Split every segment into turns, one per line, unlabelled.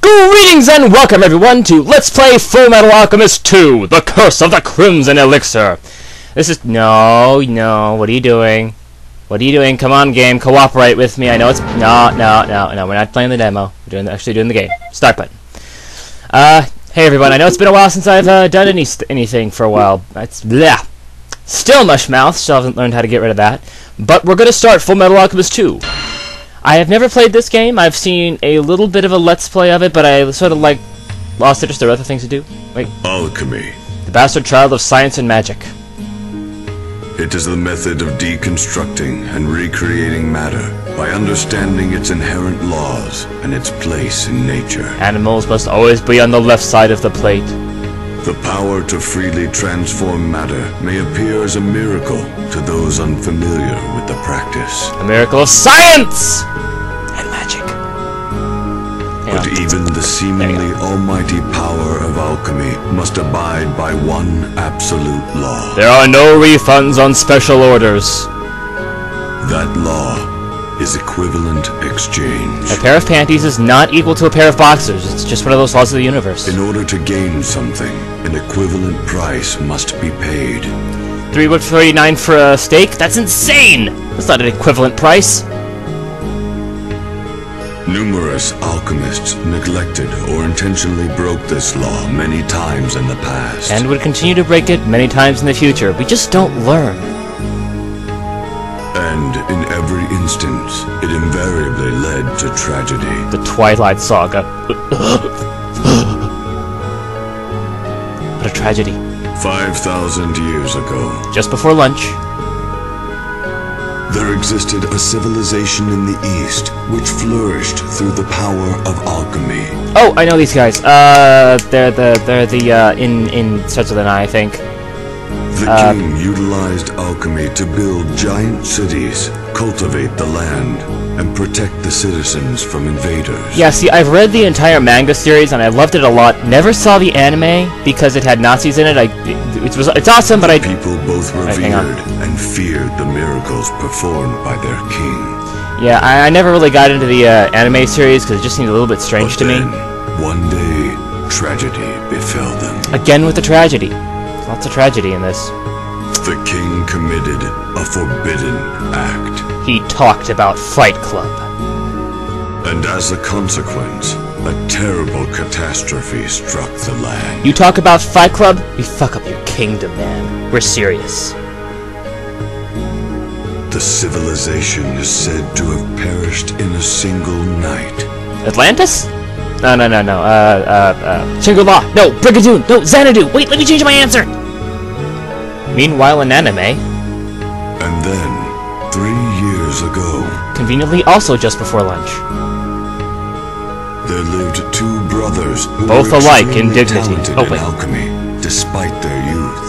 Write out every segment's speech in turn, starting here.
Greetings and welcome everyone to Let's Play Full Metal Alchemist 2, The Curse of the Crimson Elixir. This is... No, what are you doing? What are you doing? Come on, game, cooperate with me. I know it's... No, we're not playing the demo. We're actually doing the game. Start button. Hey everyone, I know it's been a while since I've done anything for a while. It's... Bleh. Still mushmouth, still haven't learned how to get rid of that. But we're gonna start Full Metal Alchemist 2. I have never played this game. I've seen a little bit of a Let's Play of it, but I sort of like lost interest. There are other things to do. Wait.
Alchemy.
The bastard child of science and magic.
It is the method of deconstructing and recreating matter by understanding its inherent laws and its place in nature.
Animals must always be on the left side of the plate.
The power to freely transform matter may appear as a miracle to those unfamiliar with the practice.
A miracle of science and magic.
But even the seemingly almighty power of alchemy must abide by one absolute law.
There are no refunds on special orders.
That law is equivalent exchange.
A pair of panties is not equal to a pair of boxers. It's just one of those laws of the universe.
In order to gain something, an equivalent price must be paid.
$3.39 for a steak? That's insane! That's not an equivalent price.
Numerous alchemists neglected or intentionally broke this law many times in the past.
And would continue to break it many times in the future. We just don't learn.
And in every instance, it invariably led to tragedy.
The Twilight Saga. What a tragedy.
5,000 years ago,
just before lunch,
there existed a civilization in the East which flourished through the power of alchemy.
Oh, I know these guys. They're in starts with an I, I think.
The king utilized alchemy to build giant cities, cultivate the land, and protect the citizens from invaders.
Yeah, see, I've read the entire manga series and I loved it a lot. Never saw the anime because it had Nazis in it. It's awesome, but
people both revered and feared the miracles performed by their king.
Yeah, I never really got into the anime series because it just seemed a little bit strange to me.
One day, tragedy befell them.
Again with the tragedy. Lots of tragedy in this.
The king committed a forbidden act.
He talked about Fight Club.
And as a consequence, a terrible catastrophe struck the land.
You talk about Fight Club, you fuck up your kingdom, man. We're serious.
The civilization is said to have perished in a single night.
Atlantis? No. Shangri-La. No, Brigadoon. No, Xanadu. Wait, let me change my answer. Meanwhile, in anime...
And then, 3 years ago...
Conveniently, also just before lunch.
There lived two brothers who
both
were
alike in dignity.
In alchemy, despite their youth.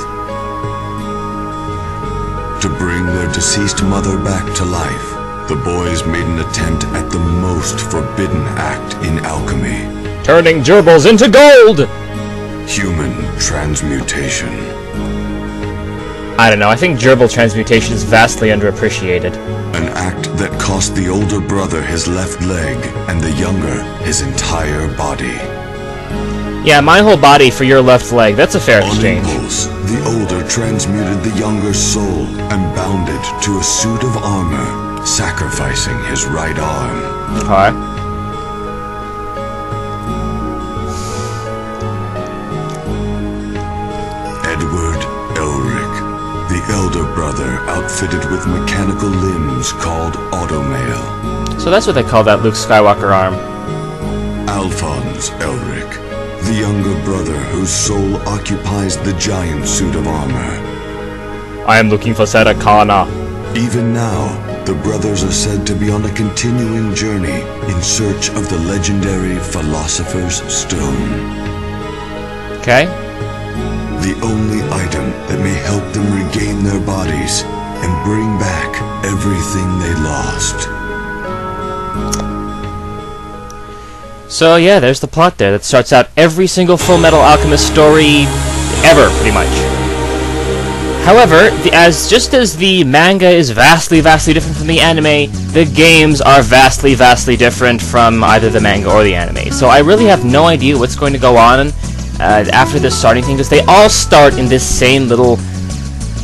To bring their deceased mother back to life, the boys made an attempt at the most forbidden act in alchemy.
Turning gerbils into gold!
Human transmutation.
I don't know, I think gerbil transmutation is vastly underappreciated.
An act that cost the older brother his left leg, and the younger his entire body.
Yeah, my whole body for your left leg, that's a fair exchange.
On impulse, the older transmuted the younger soul, and bound it to a suit of armor, sacrificing his right arm.
Okay.
Edward Elric, the elder brother outfitted with mechanical limbs called automail.
So that's what they call that Luke Skywalker arm.
Alphonse Elric, the younger brother whose soul occupies the giant suit of armor.
I am looking for Sarah Kana.
Even now, the brothers are said to be on a continuing journey in search of the legendary Philosopher's Stone.
Okay.
The only item that may help them regain their bodies and bring back everything they lost.
So yeah, there's the plot there that starts out every single Full Metal Alchemist story ever, pretty much. However, just as the manga is vastly, vastly different from the anime, the games are vastly, vastly different from either the manga or the anime. So I really have no idea what's going to go on after this starting thing, because they all start in this same little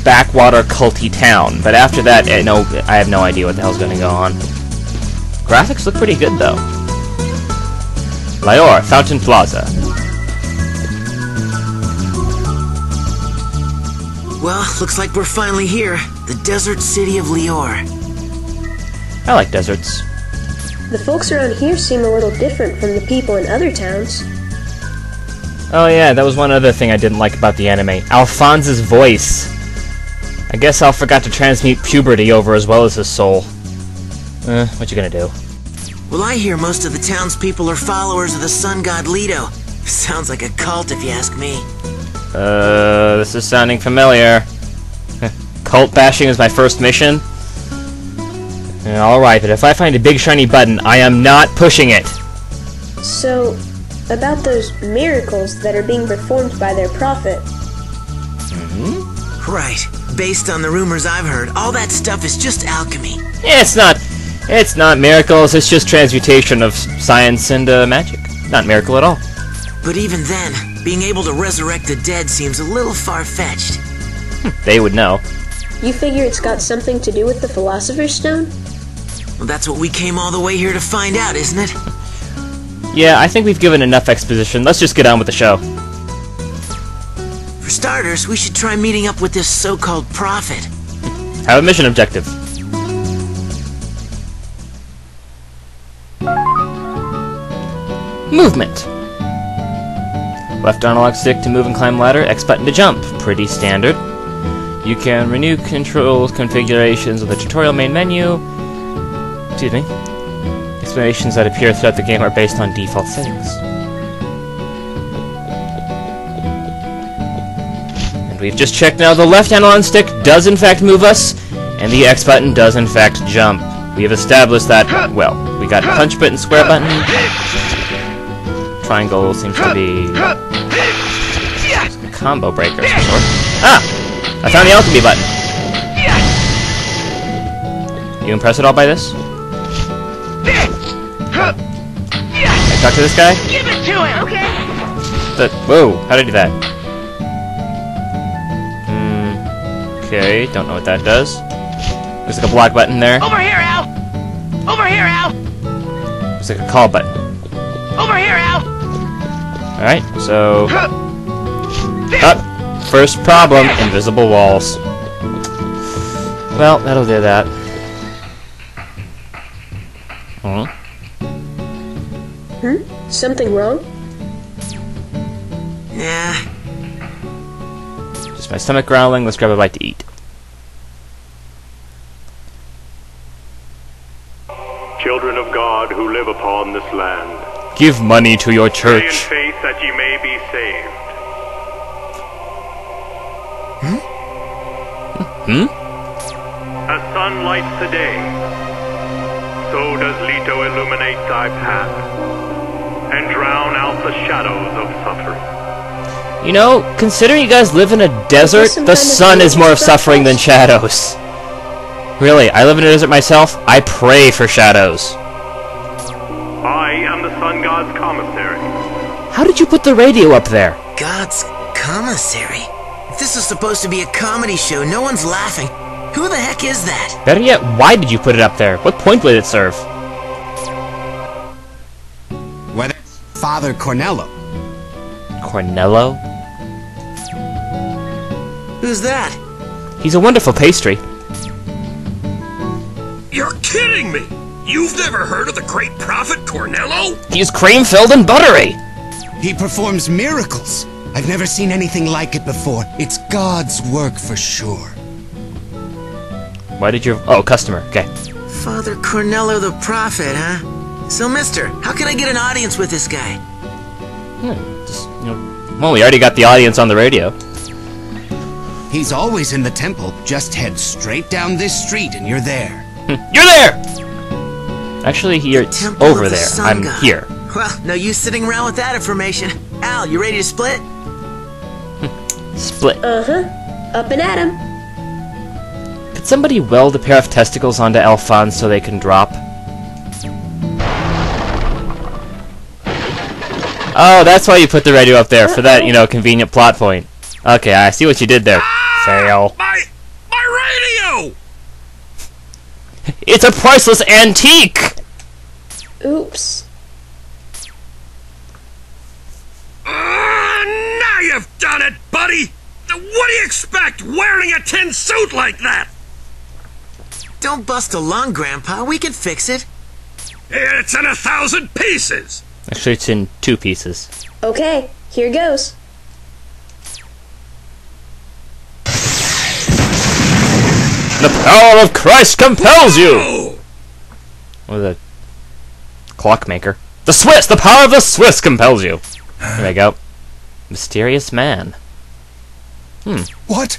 backwater culty town. But after that, no, I have no idea what the hell's going to go on. Graphics look pretty good, though. Lior, Fountain Plaza.
Well, looks like we're finally here. The desert city of Lior.
I like deserts.
The folks around here seem a little different from the people in other towns.
Oh yeah, that was one other thing I didn't like about the anime. Alphonse's voice. I guess Al forgot to transmute puberty over as well as his soul. What you gonna do?
Well, I hear most of the townspeople are followers of the sun god Leto. Sounds like a cult if you ask me.
This is sounding familiar. Cult bashing is my first mission? Alright, but if I find a big shiny button, I am not pushing it!
So, about those miracles that are being performed by their prophet.
Right. Based on the rumors I've heard, all that stuff is just alchemy.
Yeah, it's not miracles, it's just transmutation of science and magic. Not miracle at all.
But even then, being able to resurrect the dead seems a little far-fetched.
They would know.
You figure it's got something to do with the Philosopher's Stone?
Well, that's what we came all the way here to find out, isn't it?
Yeah, I think we've given enough exposition. Let's just get on with the show.
For starters, we should try meeting up with this so-called prophet.
Have a mission objective. Movement. Left analog stick to move and climb ladder, X button to jump. Pretty standard. You can renew control configurations of the tutorial main menu. Excuse me. Explanations that appear throughout the game are based on default settings. And we've just checked now the left analog stick does in fact move us, and the X button does in fact jump. We have established that, well, we got punch button, square button. Triangle seems to be a combo breaker of some sort. Ah! I found the alchemy button. You impressed at all by this? Can I talk to this guy?
Give it to him, okay?
Whoa, how did I do that? Okay, don't know what that does. There's like a block button there.
Over here, Al! Over here, Al!
There's like a call button.
Over here, Al!
Alright, so... first problem, invisible walls. Well, that'll do that.
Something wrong?
Nah.
Just my stomach growling, let's grab a bite to eat.
Children of God who live upon this land,
Give money to your
pray in
church.
faith that ye may be saved. As sun lights the day, so does Leto illuminate thy path, and drown out the shadows of suffering.
You know, considering you guys live in a desert,
some
the
kind of
sun is more of
religious
suffering than
practice?
shadows. Really, I live in a desert myself, I pray for shadows.
I am the sun god's commissary.
How did you put the radio up there?
God's commissary? If this is supposed to be a comedy show, no one's laughing. Who the heck is that?
Better yet, why did you put it up there? What point would it serve?
Whether it's Father Cornello.
Cornello?
Who's that?
He's a wonderful pastry.
You're kidding me! You've never heard of the great prophet Cornello?
He's cream-filled and buttery!
He performs miracles. I've never seen anything like it before. It's God's work for sure.
Why did you... Oh, customer. Okay.
Father Cornello the prophet, huh? So, mister, how can I get an audience with this guy?
Well, we already got the audience on the radio.
He's always in the temple. Just head straight down this street and you're there.
You're there! Actually, you're
Temple
over
of the
there.
Sun
I'm
God.
here.
Well, no use sitting around with that information. Al, you ready to split?
Split.
Uh-huh. Up and at 'em.
Did somebody weld a pair of testicles onto Alphonse so they can drop? Oh, that's why you put the radio up there, for that, you know, convenient plot point. Okay, I see what you did there. Fail.
My radio!
It's a priceless antique!
Oops.
Now you've done it, buddy! What do you expect, wearing a tin suit like that?
Don't bust a lung, Grandpa. We can fix it.
It's in 1,000 pieces!
Actually, it's in 2 pieces.
Okay, here goes.
The power of Christ compels you!
Oh!
Or the clockmaker. The Swiss! The power of the Swiss compels you! There we go. Mysterious man.
What?